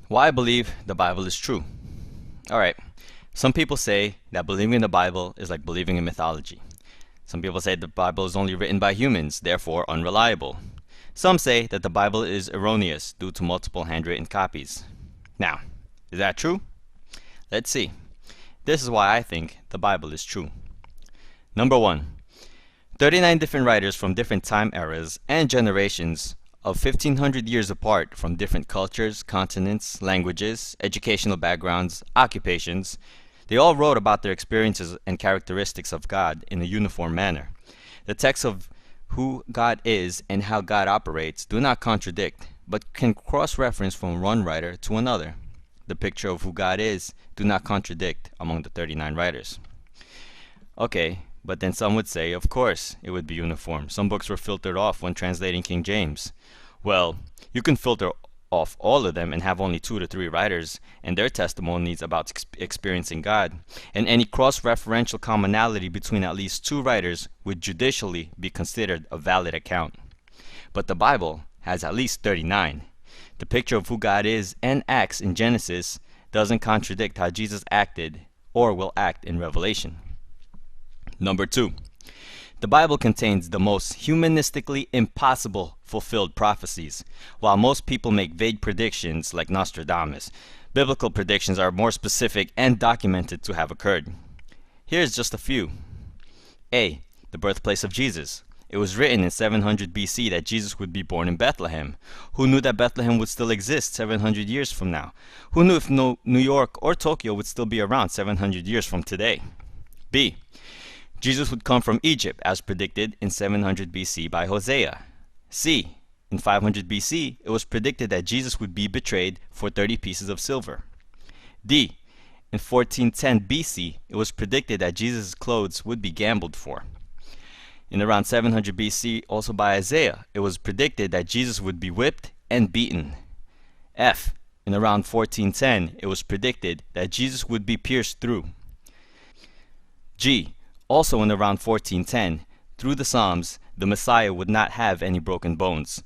Why I believe the Bible is true. Alright, some people say that believing in the Bible is like believing in mythology. Some people say the Bible is only written by humans, therefore unreliable. Some say that the Bible is erroneous due to multiple handwritten copies. Now, is that true? Let's see. This is why I think the Bible is true. Number 1. 39 different writers from different time eras and generations of 1500 years apart from different cultures, continents, languages, educational backgrounds, occupations. They all wrote about their experiences and characteristics of God in a uniform manner. The texts of who God is and how God operates do not contradict, but can cross-reference from one writer to another. The picture of who God is do not contradict among the 39 writers. Okay, but then some would say, of course, it would be uniform. Some books were filtered off when translating King James. Well, you can filter off all of them and have only 2 to 3 writers and their testimonies about experiencing God, and any cross-referential commonality between at least 2 writers would judicially be considered a valid account. But the Bible has at least 39. The picture of who God is and acts in Genesis doesn't contradict how Jesus acted or will act in Revelation. Number 2. The Bible contains the most humanistically impossible fulfilled prophecies. While most people make vague predictions like Nostradamus, biblical predictions are more specific and documented to have occurred. Here's just a few. A. The birthplace of Jesus. It was written in 700 BC that Jesus would be born in Bethlehem. Who knew that Bethlehem would still exist 700 years from now? Who knew if New York or Tokyo would still be around 700 years from today? B. Jesus would come from Egypt as predicted in 700 BC by Hosea. C. In 500 BC, it was predicted that Jesus would be betrayed for 30 pieces of silver. D. In 1410 BC, it was predicted that Jesus' clothes would be gambled for. In around 700 BC, also by Isaiah, it was predicted that Jesus would be whipped and beaten. F. In around 1410, it was predicted that Jesus would be pierced through. G. Also in around 1410, through the Psalms, the Messiah would not have any broken bones.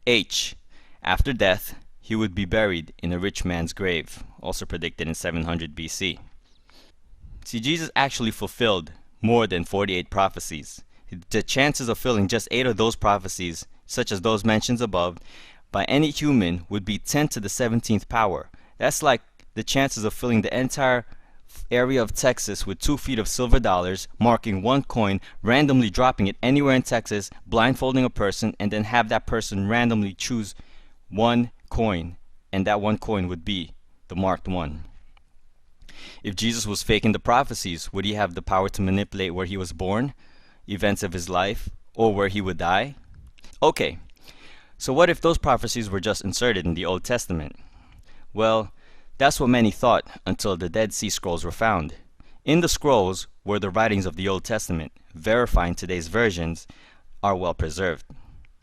H. After death, he would be buried in a rich man's grave, also predicted in 700 BC. See, Jesus actually fulfilled more than 48 prophecies. The chances of filling just 8 of those prophecies, such as those mentioned above, by any human would be 10 to the 17th power. That's like the chances of filling the entire area of Texas with 2 feet of silver dollars, marking one coin, randomly dropping it anywhere in Texas, blindfolding a person, and then have that person randomly choose one coin, and that one coin would be the marked one. If Jesus was faking the prophecies, would he have the power to manipulate where he was born, events of his life, or where he would die? Okay, so what if those prophecies were just inserted in the Old Testament? Well, that's what many thought until the Dead Sea Scrolls were found. In the scrolls were the writings of the Old Testament, verifying today's versions are well preserved.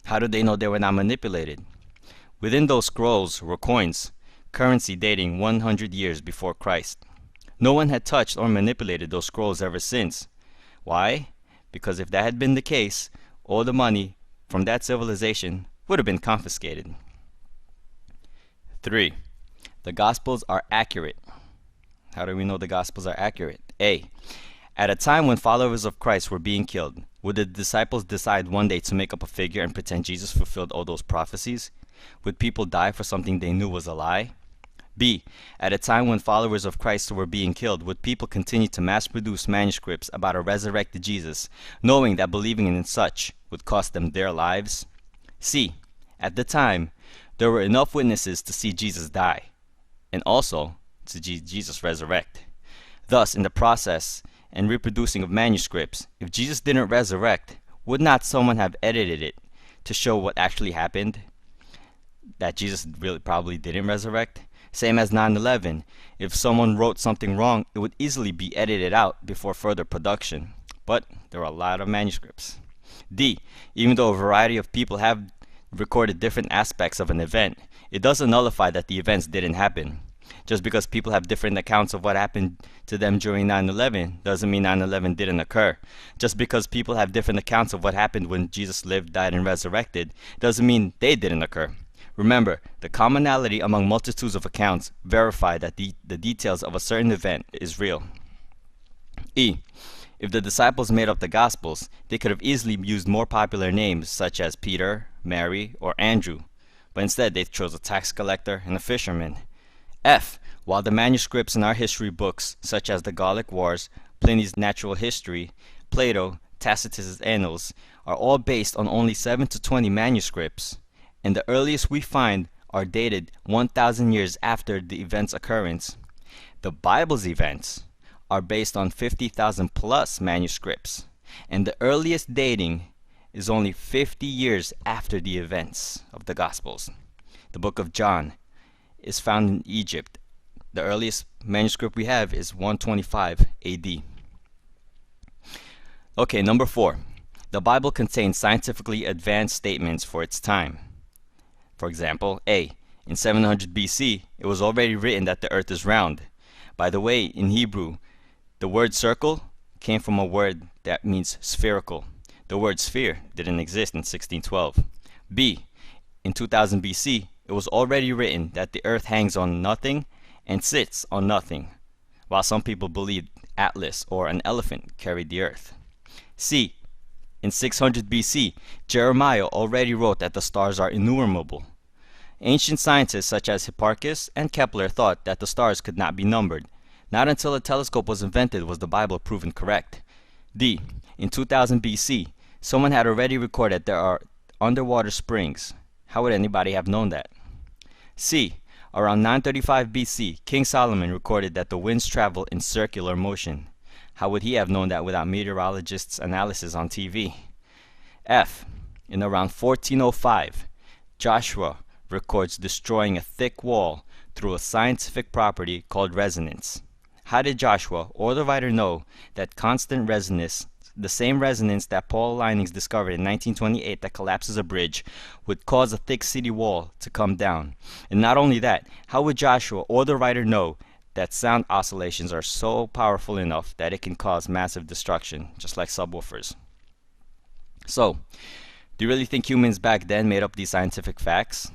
How did they know they were not manipulated? Within those scrolls were coins, currency dating 100 years before Christ. No one had touched or manipulated those scrolls ever since. Why? Because if that had been the case, all the money from that civilization would have been confiscated. 3. The Gospels are accurate. How do we know the Gospels are accurate? A. At a time when followers of Christ were being killed, would the disciples decide one day to make up a figure and pretend Jesus fulfilled all those prophecies? Would people die for something they knew was a lie? B. At a time when followers of Christ were being killed, would people continue to mass-produce manuscripts about a resurrected Jesus, knowing that believing in such would cost them their lives? C. At the time, there were enough witnesses to see Jesus die, and also to see Jesus resurrect. Thus, in the process and reproducing of manuscripts, if Jesus didn't resurrect, would not someone have edited it to show what actually happened? That Jesus really probably didn't resurrect? Same as 9/11. If someone wrote something wrong, it would easily be edited out before further production. But there are a lot of manuscripts. D. Even though a variety of people have recorded different aspects of an event, it doesn't nullify that the events didn't happen. Just because people have different accounts of what happened to them during 9/11 doesn't mean 9/11 didn't occur. Just because people have different accounts of what happened when Jesus lived, died, and resurrected doesn't mean they didn't occur. Remember, the commonality among multitudes of accounts verify that the details of a certain event is real. E. If the disciples made up the Gospels, they could have easily used more popular names such as Peter, Mary, or Andrew, but instead they chose a tax collector and a fisherman. F. While the manuscripts in our history books, such as the Gallic Wars, Pliny's Natural History, Plato, Tacitus's Annals, are all based on only 7 to 20 manuscripts, and the earliest we find are dated 1,000 years after the event's occurrence, the Bible's events are based on 50,000 plus manuscripts, and the earliest dating is only 50 years after the events of the Gospels. The book of John is found in Egypt. The earliest manuscript we have is 125 AD. Okay, number 4. The Bible contains scientifically advanced statements for its time. For example, A. In 700 BC, it was already written that the earth is round. By the way, in Hebrew, the word circle came from a word that means spherical. The word sphere didn't exist in 1612. B. In 2000 BC, it was already written that the earth hangs on nothing and sits on nothing, while some people believed Atlas or an elephant carried the earth. C. In 600 BC, Jeremiah already wrote that the stars are innumerable. Ancient scientists such as Hipparchus and Kepler thought that the stars could not be numbered. Not until a telescope was invented was the Bible proven correct. D. In 2000 BC, someone had already recorded there are underwater springs. How would anybody have known that? C. Around 935 BC, King Solomon recorded that the winds travel in circular motion. How would he have known that without meteorologists' analysis on TV? F. In around 1405, Joshua records destroying a thick wall through a scientific property called resonance. How did Joshua or the writer know that constant resonance, the same resonance that Paul Linings discovered in 1928 that collapses a bridge, would cause a thick city wall to come down? And not only that, how would Joshua or the writer know that sound oscillations are so powerful enough that it can cause massive destruction, just like subwoofers? So, do you really think humans back then made up these scientific facts?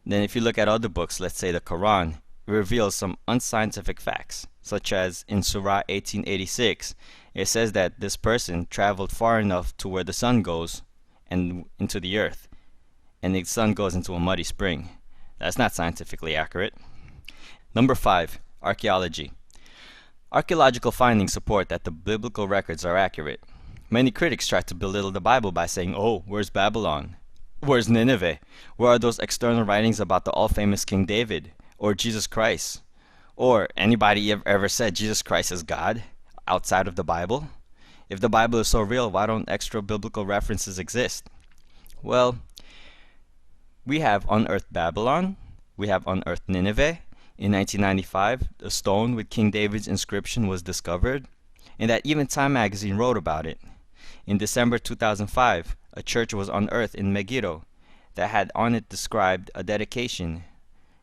Then if you look at other books, let's say the Quran, it reveals some unscientific facts, such as in Surah 1886, it says that this person traveled far enough to where the sun goes and into the earth, and the sun goes into a muddy spring. That's not scientifically accurate. Number 5. Archaeology. Archaeological findings support that the biblical records are accurate. Many critics try to belittle the Bible by saying, "Oh, where's Babylon? Where's Nineveh? Where are those external writings about the all-famous King David? Or Jesus Christ? Or anybody ever said Jesus Christ is God outside of the Bible? If the Bible is so real, why don't extra biblical references exist?" Well, we have unearthed Babylon. We have unearthed Nineveh. In 1995, a stone with King David's inscription was discovered, and that even Time magazine wrote about it. In December 2005, a church was unearthed in Megiddo that had on it described a dedication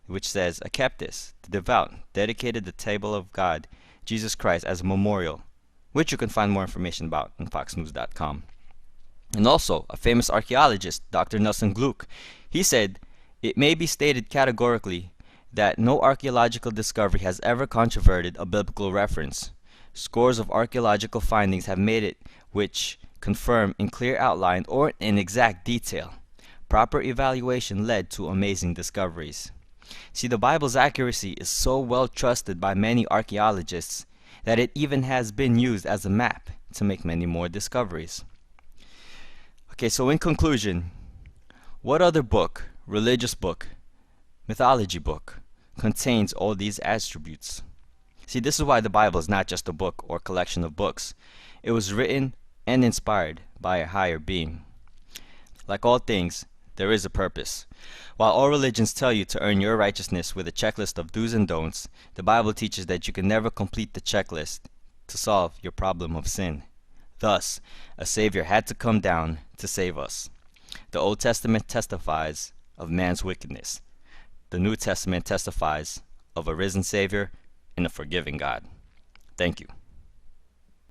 which says, "Akeptis, the devout, dedicated the table of God, Jesus Christ, as a memorial," which you can find more information about on foxnews.com. And also, a famous archaeologist, Dr. Nelson Gluck, he said, "It may be stated categorically that no archaeological discovery has ever controverted a biblical reference. Scores of archaeological findings have made it which confirm in clear outline or in exact detail. Proper evaluation led to amazing discoveries." See, the Bible's accuracy is so well trusted by many archaeologists that it even has been used as a map to make many more discoveries. Okay, so in conclusion, what other book, religious book, mythology book, contains all these attributes? See, this is why the Bible is not just a book or collection of books. It was written and inspired by a higher being. Like all things, there is a purpose. While all religions tell you to earn your righteousness with a checklist of do's and don'ts, the Bible teaches that you can never complete the checklist to solve your problem of sin. Thus, a Savior had to come down to save us. The Old Testament testifies of man's wickedness. The New Testament testifies of a risen Savior and a forgiving God. Thank you.